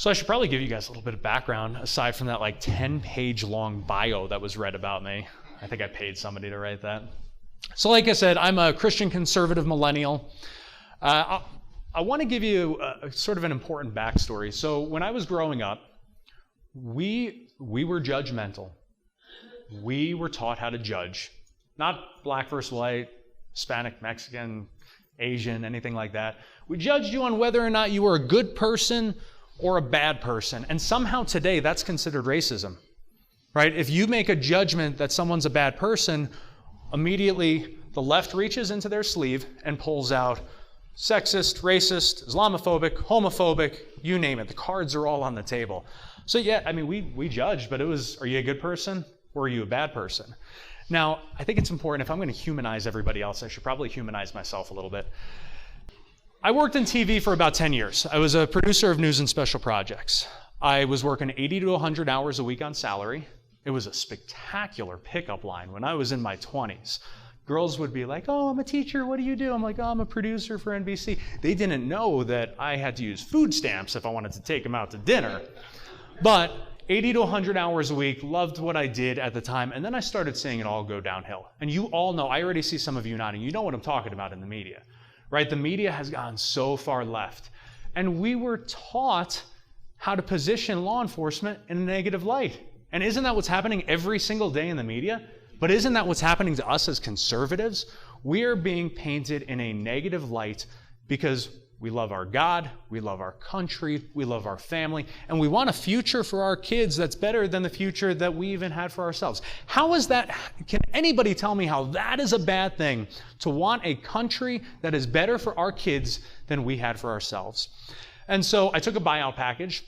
So I should probably give you guys a little bit of background aside from that like 10-page long bio that was read about me. I think I paid somebody to write that. So like I said, I'm a Christian conservative millennial. I want to give you sort of an important backstory. So when I was growing up, we were judgmental. We were taught how to judge. Not black versus white, Hispanic, Mexican, Asian, anything like that. We judged you on whether or not you were a good person or a bad person. And somehow today that's considered racism, right? If you make a judgment that someone's a bad person, immediately the left reaches into their sleeve and pulls out sexist, racist, Islamophobic, homophobic, you name it. The cards are all on the table. So yeah, I mean, we judged, but it was, are you a good person or are you a bad person? Now, I think it's important, if I'm going to humanize everybody else, I should probably humanize myself a little bit. I worked in TV for about 10 years. I was a producer of news and special projects. I was working 80 to 100 hours a week on salary. It was a spectacular pickup line when I was in my 20s. Girls would be like, oh, I'm a teacher, what do you do? I'm like, oh, I'm a producer for NBC. They didn't know that I had to use food stamps if I wanted to take them out to dinner. But 80 to 100 hours a week, loved what I did at the time, and then I started seeing it all go downhill. And you all know, I already see some of you nodding, you know what I'm talking about in the media, right? The media has gone so far left. And we were taught how to position law enforcement in a negative light. And isn't that what's happening every single day in the media? But isn't that what's happening to us as conservatives? We are being painted in a negative light because we love our God, we love our country, we love our family, and we want a future for our kids that's better than the future that we even had for ourselves. How is that? Can anybody tell me how that is a bad thing to want a country that is better for our kids than we had for ourselves? And so I took a buyout package.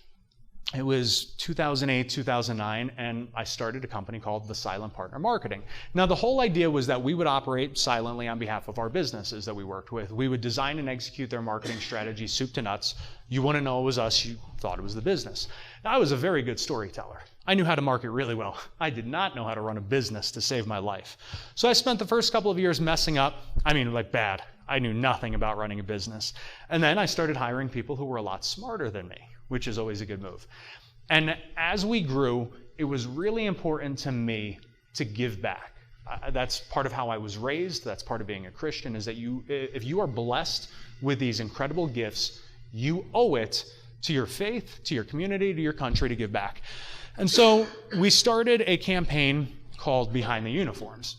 It was 2008, 2009, and I started a company called the Silent Partner Marketing. Now, the whole idea was that we would operate silently on behalf of our businesses that we worked with. We would design and execute their marketing strategy, soup to nuts. You wouldn't know it was us, you thought it was the business. Now, I was a very good storyteller. I knew how to market really well. I did not know how to run a business to save my life. So I spent the first couple of years messing up. I mean, like bad. I knew nothing about running a business. And then I started hiring people who were a lot smarter than me, which is always a good move. And as we grew, it was really important to me to give back. That's part of how I was raised. That's part of being a Christian, is that if you are blessed with these incredible gifts, you owe it to your faith, to your community, to your country to give back. And so we started a campaign called Behind the Uniforms.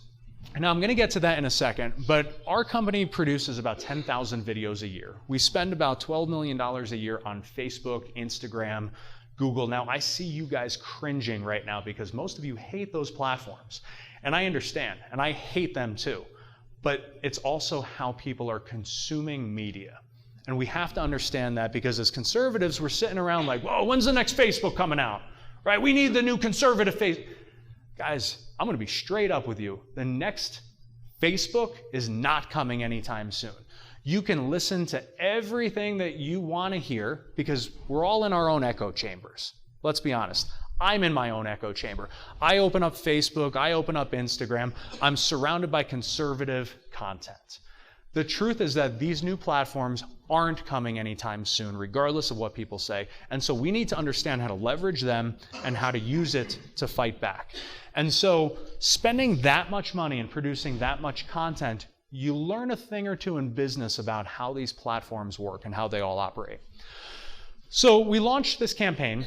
Now, I'm going to get to that in a second, but our company produces about 10,000 videos a year. We spend about $12 million a year on Facebook, Instagram, Google. Now, I see you guys cringing right now because most of you hate those platforms. And I understand, and I hate them too. But it's also how people are consuming media. And we have to understand that, because as conservatives, we're sitting around like, whoa, when's the next Facebook coming out? Right? We need the new conservative face. Guys, I'm going to be straight up with you. The next Facebook is not coming anytime soon. You can listen to everything that you want to hear because we're all in our own echo chambers. Let's be honest. I'm in my own echo chamber. I open up Facebook, I open up Instagram. I'm surrounded by conservative content. The truth is that these new platforms aren't coming anytime soon, regardless of what people say. And so we need to understand how to leverage them and how to use it to fight back. And so spending that much money and producing that much content, you learn a thing or two in business about how these platforms work and how they all operate. So we launched this campaign,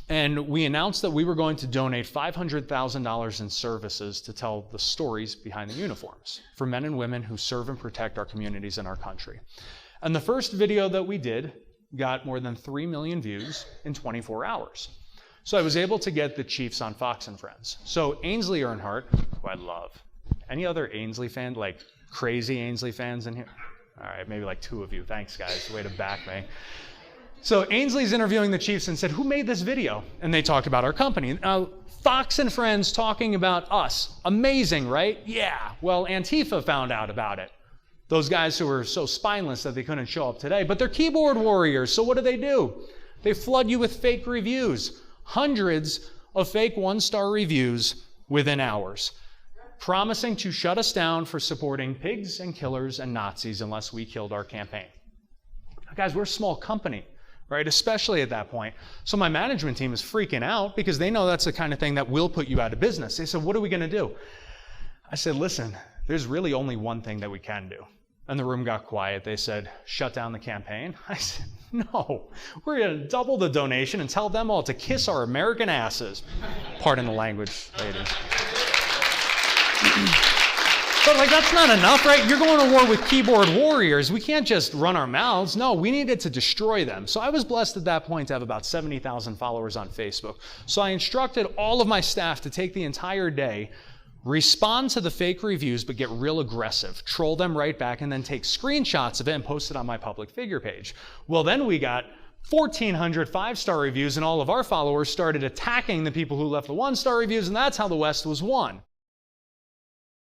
and we announced that we were going to donate $500,000 in services to tell the stories behind the uniforms for men and women who serve and protect our communities and our country. And the first video that we did got more than 3 million views in 24 hours. So I was able to get the Chiefs on Fox and Friends. So Ainsley Earnhardt, who I love. Any other Ainsley fan, like crazy Ainsley fans in here? All right, maybe like 2 of you. Thanks, guys. Way to back me. So Ainsley's interviewing the Chiefs and said, who made this video? And they talked about our company. Fox and Friends talking about us. Amazing, right? Yeah. Well, Antifa found out about it. Those guys who were so spineless that they couldn't show up today. But they're keyboard warriors, so what do? They flood you with fake reviews. Hundreds of fake 1-star reviews within hours, promising to shut us down for supporting pigs and killers and Nazis unless we killed our campaign. Guys, we're a small company. right? Especially at that point. So my management team is freaking out because they know that's the kind of thing that will put you out of business. They said, what are we going to do? I said, listen, there's really only one thing that we can do. And the room got quiet. They said, shut down the campaign. I said, no, we're going to double the donation and tell them all to kiss our American asses. Pardon the language, ladies. But like, that's not enough, right? You're going to war with keyboard warriors. We can't just run our mouths. No, we needed to destroy them. So I was blessed at that point to have about 70,000 followers on Facebook. So I instructed all of my staff to take the entire day, respond to the fake reviews, but get real aggressive, troll them right back, and then take screenshots of it and post it on my public figure page. Well, then we got 1,400 5-star reviews, and all of our followers started attacking the people who left the 1-star reviews, and that's how the West was won.